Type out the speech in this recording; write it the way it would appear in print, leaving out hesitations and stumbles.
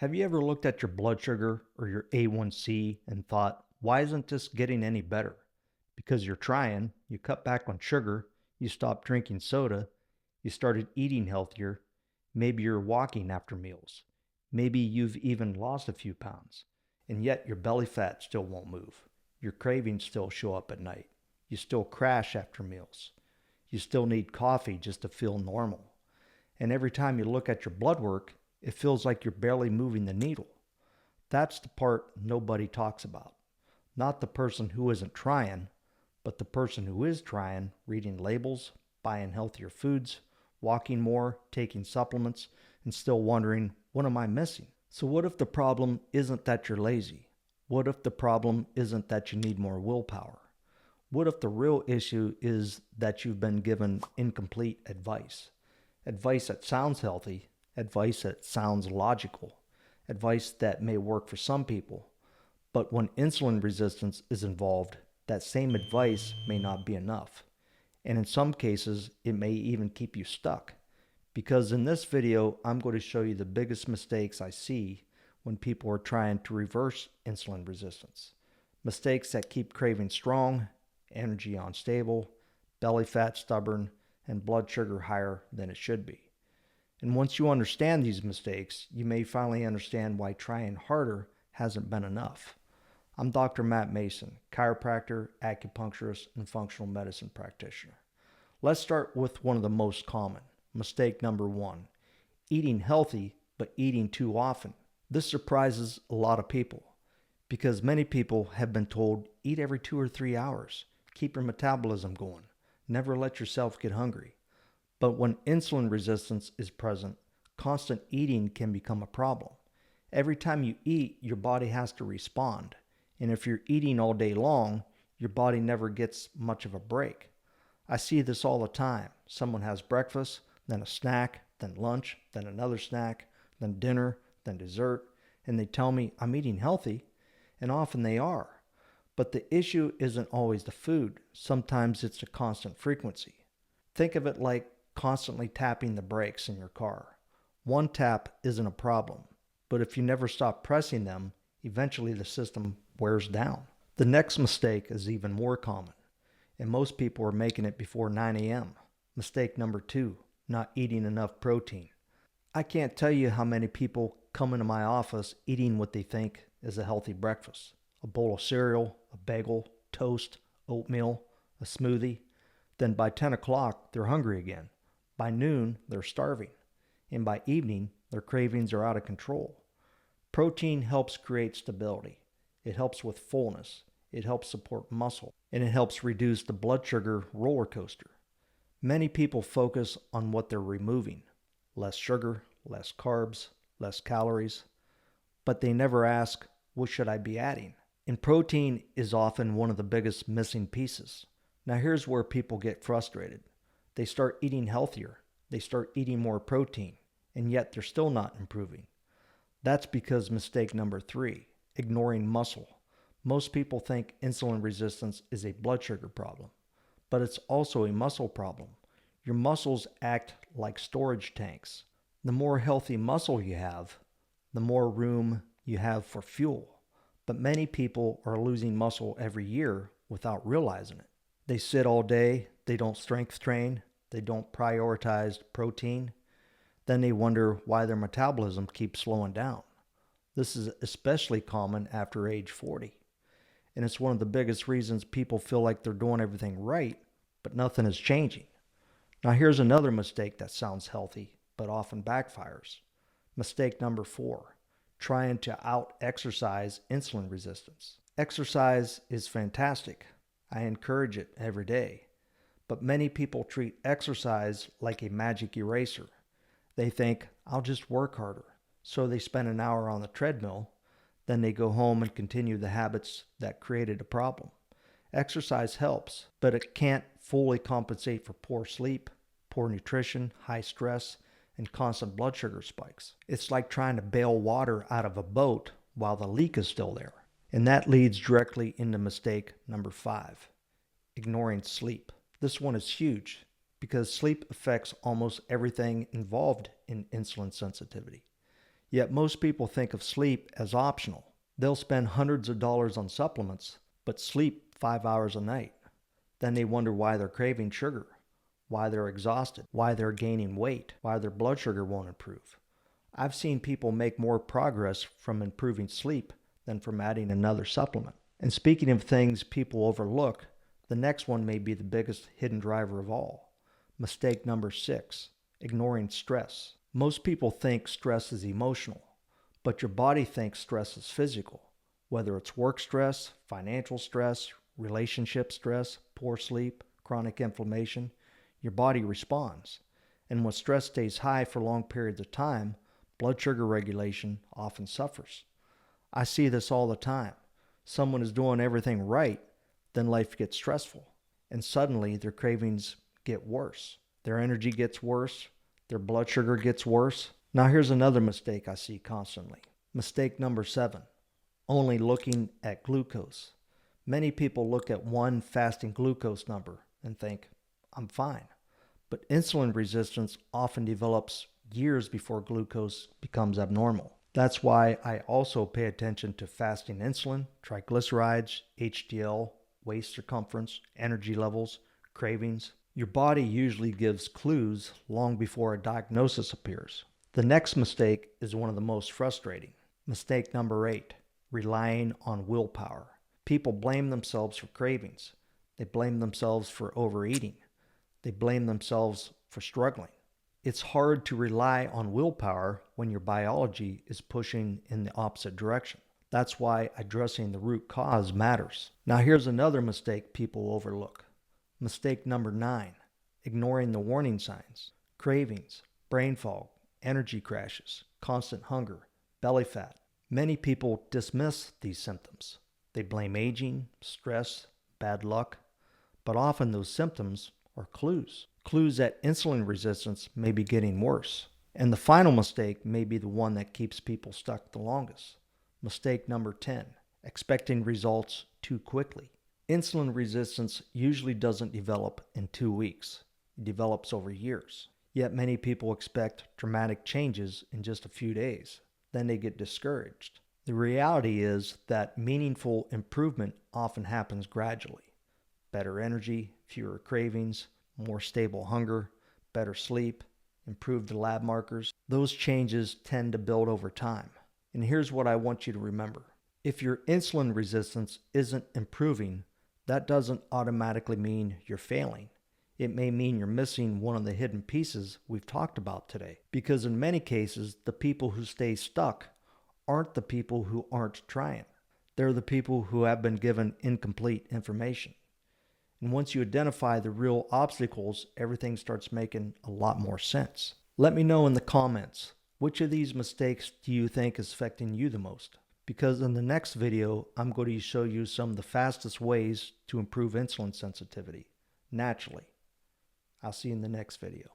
Have you ever looked at your blood sugar or your A1C and thought, why isn't this getting any better? Because you're trying, you cut back on sugar, you stopped drinking soda, you started eating healthier, maybe you're walking after meals, maybe you've even lost a few pounds, and yet your belly fat still won't move. Your cravings still show up at night. You still crash after meals. You still need coffee just to feel normal. And every time you look at your blood work, it feels like you're barely moving the needle. That's the part nobody talks about. Not the person who isn't trying, but the person who is trying, reading labels, buying healthier foods, walking more, taking supplements, and still wondering, what am I missing? So what if the problem isn't that you're lazy? What if the problem isn't that you need more willpower? What if the real issue is that you've been given incomplete advice? Advice that sounds healthy, advice that sounds logical, advice that may work for some people, but when insulin resistance is involved, that same advice may not be enough. And in some cases, it may even keep you stuck. Because in this video, I'm going to show you the biggest mistakes I see when people are trying to reverse insulin resistance. Mistakes that keep craving strong, energy unstable, belly fat stubborn, and blood sugar higher than it should be. And once you understand these mistakes, you may finally understand why trying harder hasn't been enough. I'm Dr. Matt Mason, chiropractor, acupuncturist, and functional medicine practitioner. Let's start with one of the most common. Mistake number one, eating healthy, but eating too often. This surprises a lot of people because many people have been told, eat every 2 or 3 hours, keep your metabolism going, never let yourself get hungry. But when insulin resistance is present, constant eating can become a problem. Every time you eat, your body has to respond. And if you're eating all day long, your body never gets much of a break. I see this all the time. Someone has breakfast, then a snack, then lunch, then another snack, then dinner, then dessert, and they tell me I'm eating healthy, and often they are. But the issue isn't always the food. Sometimes it's a constant frequency. Think of it like constantly tapping the brakes in your car. One tap isn't a problem, but if you never stop pressing them, eventually the system wears down. The next mistake is even more common, and most people are making it before 9 a.m. Mistake number two, not eating enough protein. I can't tell you how many people come into my office eating what they think is a healthy breakfast. A bowl of cereal, a bagel, toast, oatmeal, a smoothie. Then by 10 o'clock, they're hungry again. By noon, they're starving. And by evening, their cravings are out of control. Protein helps create stability. It helps with fullness. It helps support muscle. And it helps reduce the blood sugar roller coaster. Many people focus on what they're removing. Less sugar, less carbs, less calories. But they never ask, what should I be adding? And protein is often one of the biggest missing pieces. Now here's where people get frustrated. They start eating healthier. They start eating more protein, and yet they're still not improving. That's because mistake number three, ignoring muscle. Most people think insulin resistance is a blood sugar problem, but it's also a muscle problem. Your muscles act like storage tanks. The more healthy muscle you have, the more room you have for fuel. But many people are losing muscle every year without realizing it. They sit all day, they don't strength train, they don't prioritize protein. Then they wonder why their metabolism keeps slowing down. This is especially common after age 40. And it's one of the biggest reasons people feel like they're doing everything right, but nothing is changing. Now here's another mistake that sounds healthy, but often backfires. Mistake number four, trying to out-exercise insulin resistance. Exercise is fantastic. I encourage it every day. But many people treat exercise like a magic eraser. They think, I'll just work harder. So they spend an hour on the treadmill, then they go home and continue the habits that created a problem. Exercise helps, but it can't fully compensate for poor sleep, poor nutrition, high stress, and constant blood sugar spikes. It's like trying to bail water out of a boat while the leak is still there. And that leads directly into mistake number five, ignoring sleep. This one is huge because sleep affects almost everything involved in insulin sensitivity. Yet most people think of sleep as optional. They'll spend hundreds of dollars on supplements, but sleep 5 hours a night. Then they wonder why they're craving sugar, why they're exhausted, why they're gaining weight, why their blood sugar won't improve. I've seen people make more progress from improving sleep than from adding another supplement. And speaking of things people overlook, the next one may be the biggest hidden driver of all. Mistake number 6, ignoring stress. Most people think stress is emotional, but your body thinks stress is physical. Whether it's work stress, financial stress, relationship stress, poor sleep, chronic inflammation, your body responds. And when stress stays high for long periods of time, blood sugar regulation often suffers. I see this all the time. Someone is doing everything right, then life gets stressful, and suddenly their cravings get worse. Their energy gets worse, their blood sugar gets worse. Now here's another mistake I see constantly. Mistake number 7, only looking at glucose. Many people look at one fasting glucose number and think, I'm fine. But insulin resistance often develops years before glucose becomes abnormal. That's why I also pay attention to fasting insulin, triglycerides, HDL, waist circumference, energy levels, cravings. Your body usually gives clues long before a diagnosis appears. The next mistake is one of the most frustrating. Mistake number 8, relying on willpower. People blame themselves for cravings. They blame themselves for overeating. They blame themselves for struggling. It's hard to rely on willpower when your biology is pushing in the opposite direction. That's why addressing the root cause matters. Now here's another mistake people overlook. Mistake number 9, ignoring the warning signs. Cravings, brain fog, energy crashes, constant hunger, belly fat. Many people dismiss these symptoms. They blame aging, stress, bad luck, but often those symptoms are clues that insulin resistance may be getting worse. And the final mistake may be the one that keeps people stuck the longest. Mistake number 10, expecting results too quickly. Insulin resistance usually doesn't develop in 2 weeks. It develops over years. Yet many people expect dramatic changes in just a few days. Then they get discouraged. The reality is that meaningful improvement often happens gradually. Better energy, fewer cravings, more stable hunger, better sleep, improved lab markers. Those changes tend to build over time. And here's what I want you to remember. If your insulin resistance isn't improving, that doesn't automatically mean you're failing. It may mean you're missing one of the hidden pieces we've talked about today. Because in many cases, the people who stay stuck aren't the people who aren't trying. They're the people who have been given incomplete information. And once you identify the real obstacles, everything starts making a lot more sense. Let me know in the comments, which of these mistakes do you think is affecting you the most? Because in the next video, I'm going to show you some of the fastest ways to improve insulin sensitivity naturally. I'll see you in the next video.